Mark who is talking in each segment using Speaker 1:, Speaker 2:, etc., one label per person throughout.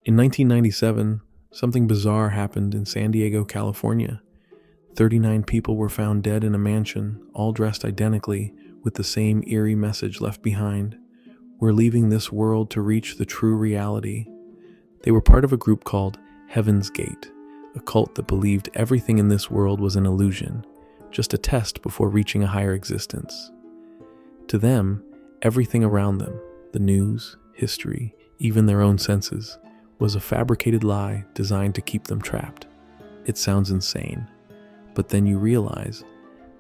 Speaker 1: In 1997, something bizarre happened in San Diego, California. 39 people were found dead in a mansion, all dressed identically, with the same eerie message left behind. We're leaving this world to reach the true reality. They were part of a group called Heaven's Gate, a cult that believed everything in this world was an illusion, just a test before reaching a higher existence. To them, everything around them, the news, history, even their own senses, was a fabricated lie designed to keep them trapped. It sounds insane, but then you realize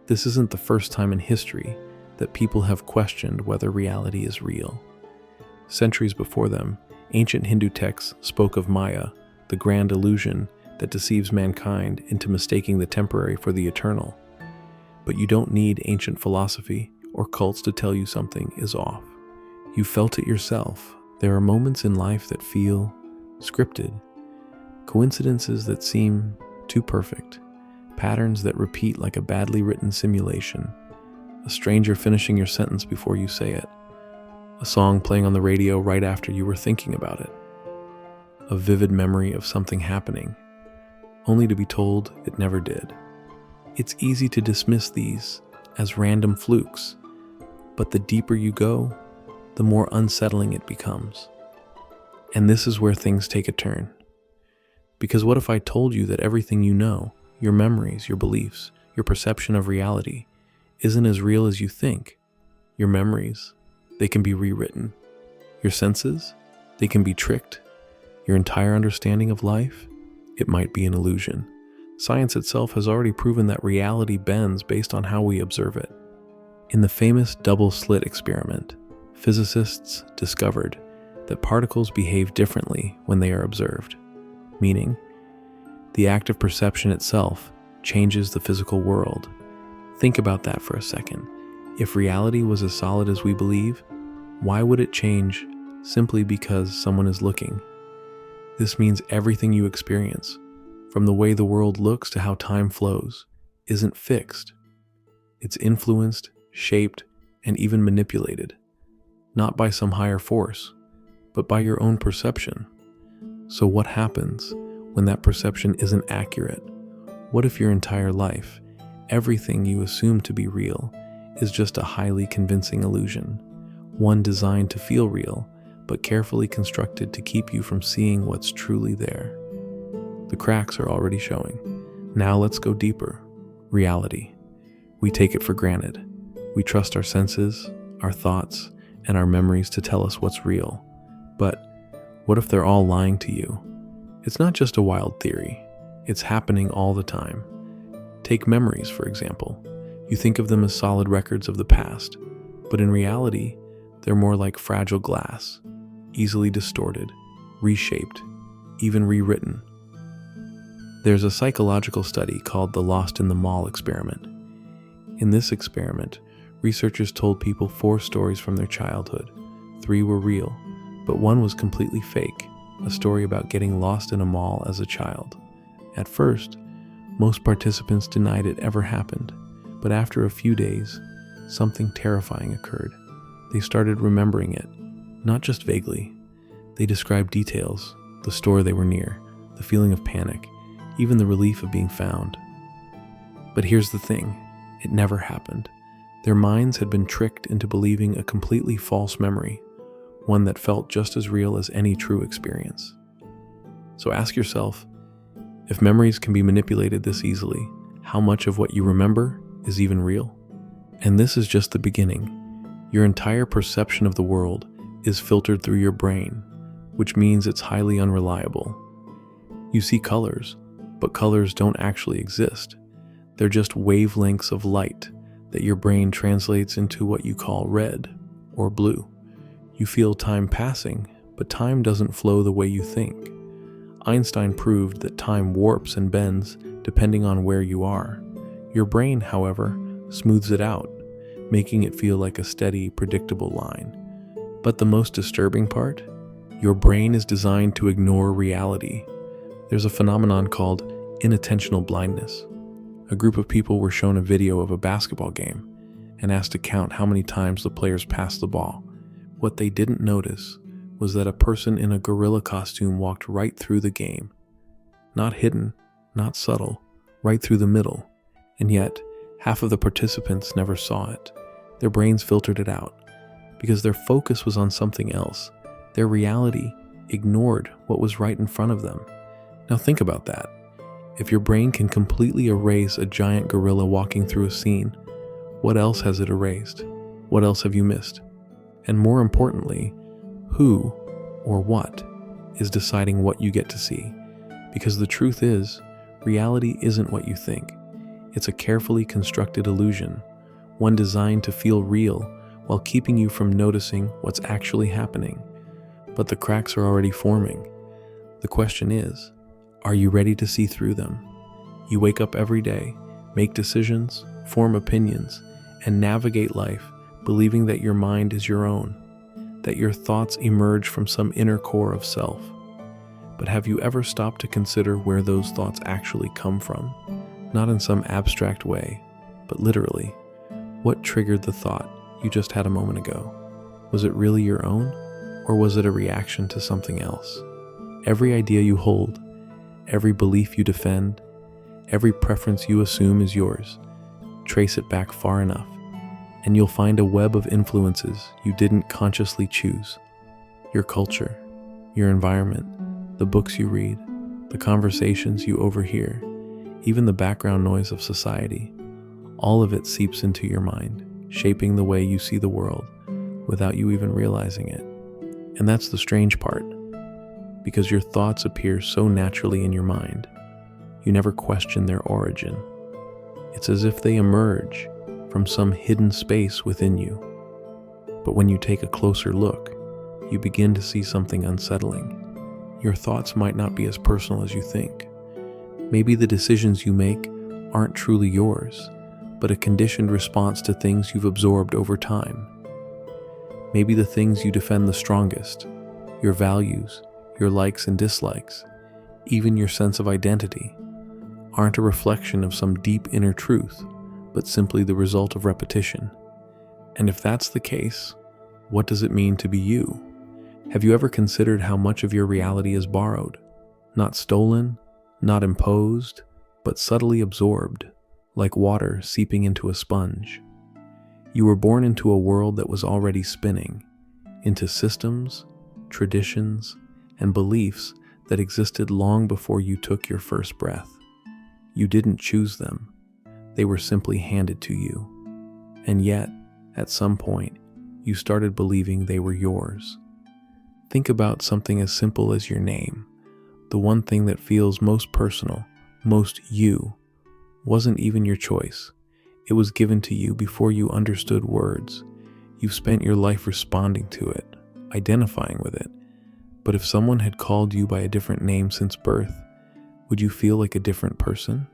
Speaker 1: this isn't the first time in history that people have questioned whether reality is real. Centuries before them, ancient Hindu texts spoke of Maya, the grand illusion that deceives mankind into mistaking the temporary for the eternal. But you don't need ancient philosophy or cults to tell you something is off. You felt it yourself. There are moments in life that feel scripted, coincidences that seem too perfect, patterns that repeat like a badly written simulation, a stranger finishing your sentence before you say it, a song playing on the radio right after you were thinking about it, a vivid memory of something happening, only to be told it never did. It's easy to dismiss these as random flukes, but the deeper you go, the more unsettling it becomes. And this is where things take a turn. Because what if I told you that everything you know, your memories, your beliefs, your perception of reality, isn't as real as you think? Your memories, they can be rewritten. Your senses, they can be tricked. Your entire understanding of life, it might be an illusion. Science itself has already proven that reality bends based on how we observe it. In the famous double-slit experiment, physicists discovered that particles behave differently when they are observed, meaning the act of perception itself changes the physical world. Think about that for a second. If reality was as solid as we believe, why would it change simply because someone is looking? This means everything you experience, from the way the world looks to how time flows, isn't fixed. It's influenced, shaped, and even manipulated, not by some higher force, but by your own perception. So what happens when that perception isn't accurate? What if your entire life, everything you assume to be real, is just a highly convincing illusion, one designed to feel real, but carefully constructed to keep you from seeing what's truly there? The cracks are already showing. Now let's go deeper. Reality. We take it for granted. We trust our senses, our thoughts, and our memories to tell us what's real. But what if they're all lying to you? It's not just a wild theory. It's happening all the time. Take memories, for example. You think of them as solid records of the past, but in reality, they're more like fragile glass, easily distorted, reshaped, even rewritten. There's a psychological study called the Lost in the Mall experiment. In this experiment, researchers told people 4 stories from their childhood. 3 were real, but 1 was completely fake, a story about getting lost in a mall as a child. At first, most participants denied it ever happened, but after a few days, something terrifying occurred. They started remembering it, not just vaguely. They described details, the store they were near, the feeling of panic, even the relief of being found. But here's the thing, it never happened. Their minds had been tricked into believing a completely false memory, one that felt just as real as any true experience. So ask yourself, if memories can be manipulated this easily, how much of what you remember is even real? And this is just the beginning. Your entire perception of the world is filtered through your brain, which means it's highly unreliable. You see colors, but colors don't actually exist. They're just wavelengths of light that your brain translates into what you call red or blue. You feel time passing, but time doesn't flow the way you think. Einstein proved that time warps and bends depending on where you are. Your brain, however, smooths it out, making it feel like a steady, predictable line. But the most disturbing part? Your brain is designed to ignore reality. There's a phenomenon called inattentional blindness. A group of people were shown a video of a basketball game and asked to count how many times the players passed the ball. What they didn't notice was that a person in a gorilla costume walked right through the game. Not hidden, not subtle, right through the middle. And yet, half of the participants never saw it. Their brains filtered it out because their focus was on something else. Their reality ignored what was right in front of them. Now think about that. If your brain can completely erase a giant gorilla walking through a scene, what else has it erased? What else have you missed? And more importantly, who or what is deciding what you get to see? Because the truth is, reality isn't what you think. It's a carefully constructed illusion, one designed to feel real while keeping you from noticing what's actually happening. But the cracks are already forming. The question is, are you ready to see through them? You wake up every day, make decisions, form opinions, and navigate life believing that your mind is your own, that your thoughts emerge from some inner core of self. But have you ever stopped to consider where those thoughts actually come from? Not in some abstract way, but literally. What triggered the thought you just had a moment ago? Was it really your own, or was it a reaction to something else? Every idea you hold, every belief you defend, every preference you assume is yours, trace it back far enough, and you'll find a web of influences you didn't consciously choose. Your culture, your environment, the books you read, the conversations you overhear, even the background noise of society, all of it seeps into your mind, shaping the way you see the world without you even realizing it. And that's the strange part, because your thoughts appear so naturally in your mind, you never question their origin. It's as if they emerge from some hidden space within you. But when you take a closer look, you begin to see something unsettling. Your thoughts might not be as personal as you think. Maybe the decisions you make aren't truly yours, but a conditioned response to things you've absorbed over time. Maybe the things you defend the strongest, your values, your likes and dislikes, even your sense of identity, aren't a reflection of some deep inner truth, but simply the result of repetition. And if that's the case, what does it mean to be you? Have you ever considered how much of your reality is borrowed? Not stolen, not imposed, but subtly absorbed, like water seeping into a sponge. You were born into a world that was already spinning, into systems, traditions, and beliefs that existed long before you took your first breath. You didn't choose them. They were simply handed to you. And yet, at some point, you started believing they were yours. Think about something as simple as your name. The one thing that feels most personal, most you, wasn't even your choice. It was given to you before you understood words. You've spent your life responding to it, identifying with it. But if someone had called you by a different name since birth, would you feel like a different person?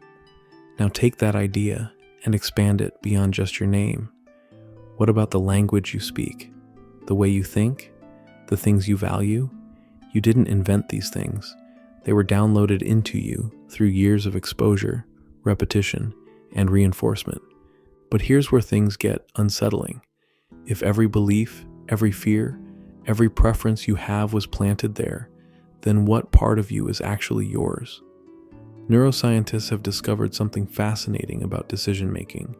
Speaker 1: Now take that idea and expand it beyond just your name. What about the language you speak? The way you think? The things you value? You didn't invent these things. They were downloaded into you through years of exposure, repetition, and reinforcement. But here's where things get unsettling. If every belief, every fear, every preference you have was planted there, then what part of you is actually yours? Neuroscientists have discovered something fascinating about decision-making.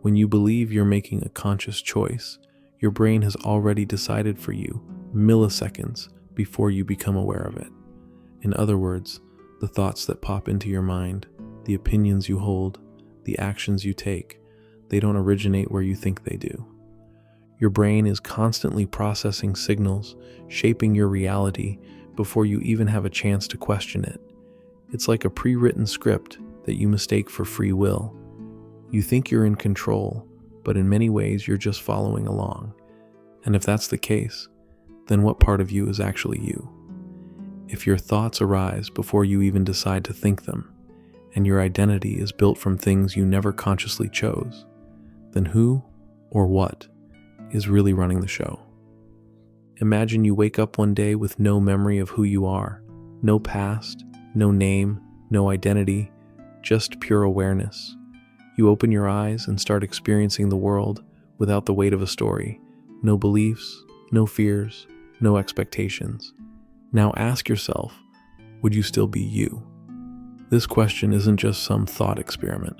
Speaker 1: When you believe you're making a conscious choice, your brain has already decided for you milliseconds before you become aware of it. In other words, the thoughts that pop into your mind, the opinions you hold, the actions you take, they don't originate where you think they do. Your brain is constantly processing signals, shaping your reality before you even have a chance to question it. It's like a pre-written script that you mistake for free will. You think you're in control, but in many ways you're just following along. And if that's the case, then what part of you is actually you? If your thoughts arise before you even decide to think them, and your identity is built from things you never consciously chose, then who or what is really running the show? Imagine you wake up one day with no memory of who you are, no past, no name, no identity, just pure awareness. You open your eyes and start experiencing the world without the weight of a story. No beliefs, no fears, no expectations. Now ask yourself, would you still be you? This question isn't just some thought experiment.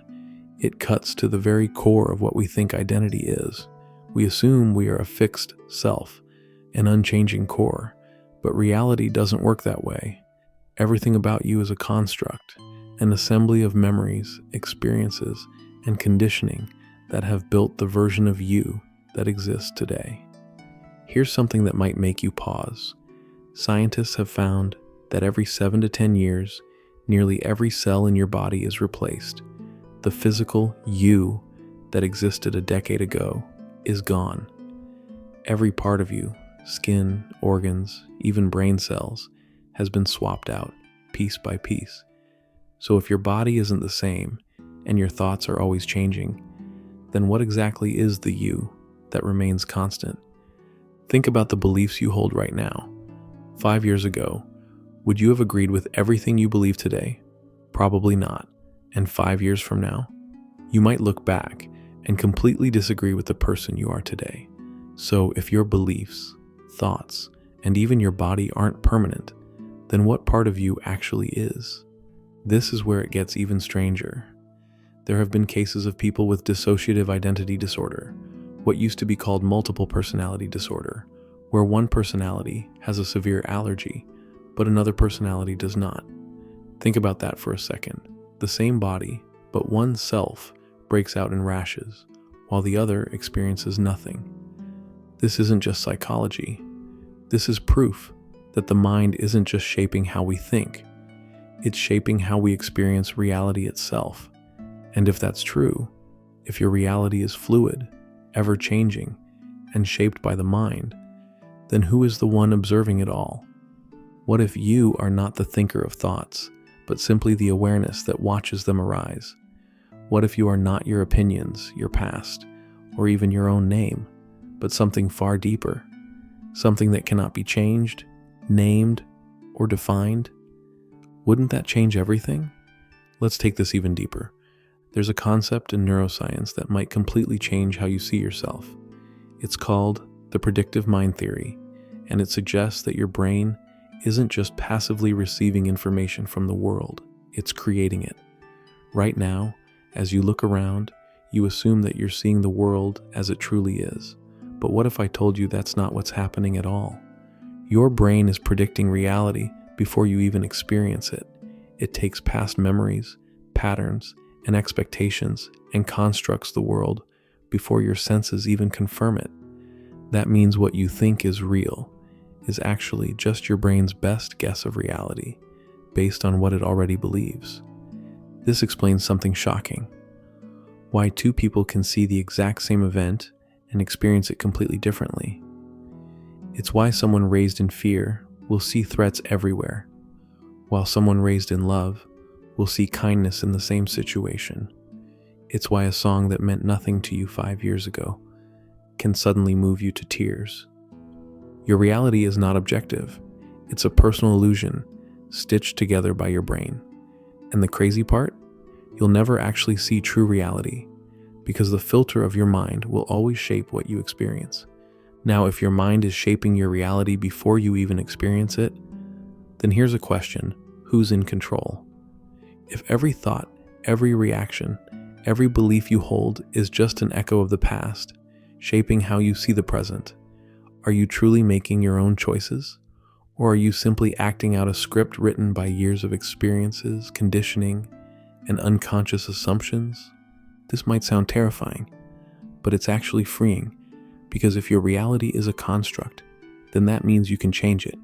Speaker 1: It cuts to the very core of what we think identity is. We assume we are a fixed self, an unchanging core, but reality doesn't work that way. Everything about you is a construct, an assembly of memories, experiences, and conditioning that have built the version of you that exists today. Here's something that might make you pause. Scientists have found that every 7 to 10 years, nearly every cell in your body is replaced. The physical you that existed a decade ago is gone. Every part of you, skin, organs, even brain cells, has been swapped out, piece by piece. So if your body isn't the same, and your thoughts are always changing, then what exactly is the you that remains constant? Think about the beliefs you hold right now. 5 years ago, would you have agreed with everything you believe today? Probably not. And 5 years from now, you might look back and completely disagree with the person you are today. So if your beliefs, thoughts, and even your body aren't permanent, then what part of you actually is? This is where it gets even stranger. There have been cases of people with dissociative identity disorder, what used to be called multiple personality disorder, where one personality has a severe allergy, but another personality does not. Think about that for a second. The same body, but one self breaks out in rashes, while the other experiences nothing. This isn't just psychology. This is proof that the mind isn't just shaping how we think. It's shaping how we experience reality itself. And if that's true, if your reality is fluid, ever-changing, and shaped by the mind, then who is the one observing it all? What if you are not the thinker of thoughts, but simply the awareness that watches them arise? What if you are not your opinions, your past, or even your own name, but something far deeper, something that cannot be changed, named, or defined? Wouldn't that change everything? Let's take this even deeper. There's a concept in neuroscience that might completely change how you see yourself. It's called the predictive mind theory, and it suggests that your brain isn't just passively receiving information from the world, it's creating it. Right now, as you look around, you assume that you're seeing the world as it truly is. But what if I told you that's not what's happening at all? Your brain is predicting reality before you even experience it. It takes past memories, patterns, and expectations and constructs the world before your senses even confirm it. That means what you think is real is actually just your brain's best guess of reality, based on what it already believes. This explains something shocking. Why two people can see the exact same event and experience it completely differently. It's why someone raised in fear will see threats everywhere, while someone raised in love will see kindness in the same situation. It's why a song that meant nothing to you 5 years ago can suddenly move you to tears. Your reality is not objective. It's a personal illusion stitched together by your brain. And the crazy part? You'll never actually see true reality because the filter of your mind will always shape what you experience. Now, if your mind is shaping your reality before you even experience it, then here's a question: who's in control? If every thought, every reaction, every belief you hold is just an echo of the past, shaping how you see the present, are you truly making your own choices? Or are you simply acting out a script written by years of experiences, conditioning, and unconscious assumptions? This might sound terrifying, but it's actually freeing, because if your reality is a construct, then that means you can change it.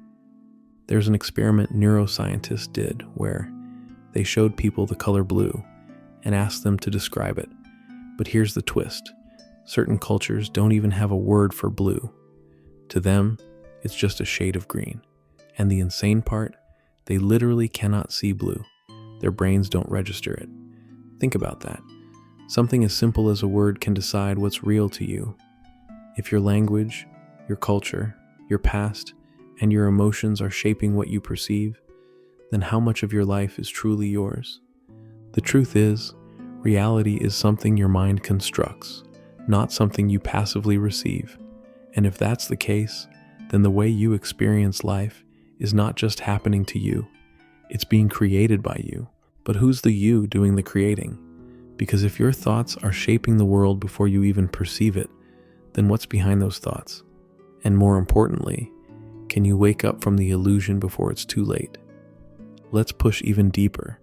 Speaker 1: There's an experiment neuroscientists did where they showed people the color blue and asked them to describe it. But here's the twist. Certain cultures don't even have a word for blue. To them, it's just a shade of green. And the insane part, they literally cannot see blue. Their brains don't register it. Think about that. Something as simple as a word can decide what's real to you. If your language, your culture, your past, and your emotions are shaping what you perceive, then how much of your life is truly yours? The truth is, reality is something your mind constructs, not something you passively receive. And if that's the case, then the way you experience life is not just happening to you, it's being created by you. But who's the you doing the creating? Because if your thoughts are shaping the world before you even perceive it, then what's behind those thoughts? And more importantly, can you wake up from the illusion before it's too late? Let's push even deeper,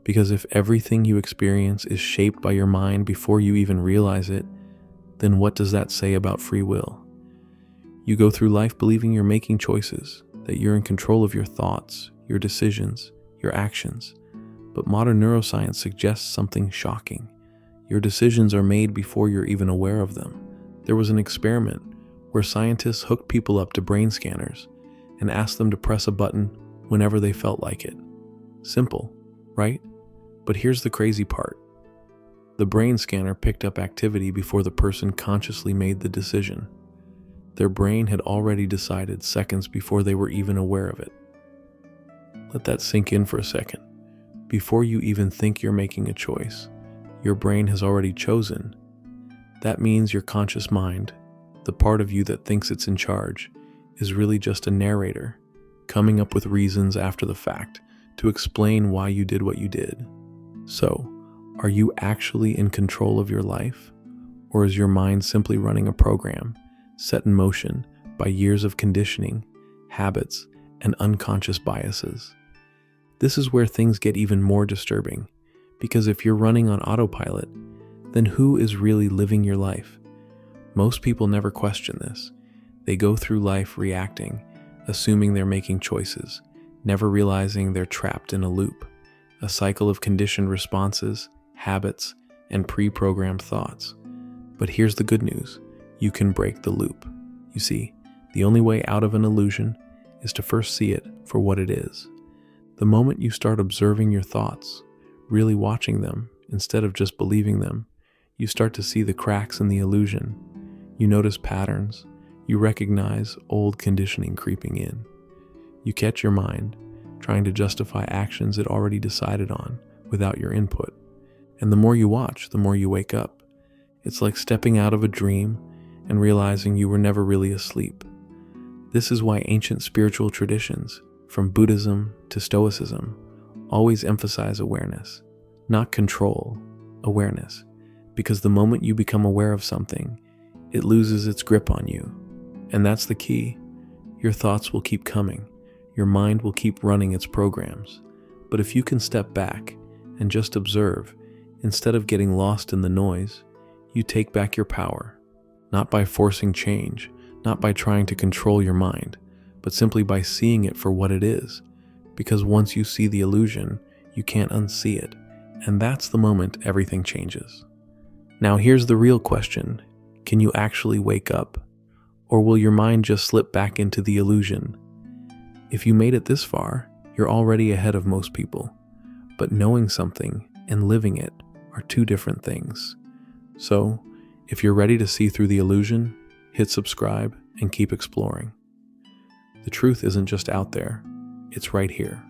Speaker 1: because if everything you experience is shaped by your mind before you even realize it, then what does that say about free will? You go through life believing you're making choices, that you're in control of your thoughts, your decisions, your actions. But modern neuroscience suggests something shocking. Your decisions are made before you're even aware of them. There was an experiment where scientists hooked people up to brain scanners and asked them to press a button whenever they felt like it. Simple, right? But here's the crazy part. The brain scanner picked up activity before the person consciously made the decision. Their brain had already decided seconds before they were even aware of it. Let that sink in for a second. Before you even think you're making a choice, your brain has already chosen. That means your conscious mind, the part of you that thinks it's in charge, is really just a narrator, coming up with reasons after the fact to explain why you did what you did. So, are you actually in control of your life? Or is your mind simply running a program set in motion by years of conditioning, habits, and unconscious biases? This is where things get even more disturbing, because if you're running on autopilot, then who is really living your life? Most people never question this. They go through life reacting, assuming they're making choices, never realizing they're trapped in a loop, a cycle of conditioned responses, habits, and pre-programmed thoughts. But here's the good news. You can break the loop. You see, the only way out of an illusion is to first see it for what it is. The moment you start observing your thoughts, really watching them instead of just believing them, you start to see the cracks in the illusion. You notice patterns. You recognize old conditioning creeping in. You catch your mind trying to justify actions it already decided on without your input. And the more you watch, the more you wake up. It's like stepping out of a dream and realizing you were never really asleep. This is why ancient spiritual traditions, from Buddhism to Stoicism, always emphasize awareness, not control, awareness. Because the moment you become aware of something, it loses its grip on you. And that's the key. Your thoughts will keep coming. Your mind will keep running its programs. But if you can step back and just observe, instead of getting lost in the noise, you take back your power, not by forcing change, not by trying to control your mind, but simply by seeing it for what it is. Because once you see the illusion, you can't unsee it. And that's the moment everything changes. Now here's the real question. Can you actually wake up? Or will your mind just slip back into the illusion? If you made it this far, you're already ahead of most people. But knowing something and living it are two different things. So, if you're ready to see through the illusion, hit subscribe and keep exploring. The truth isn't just out there, it's right here.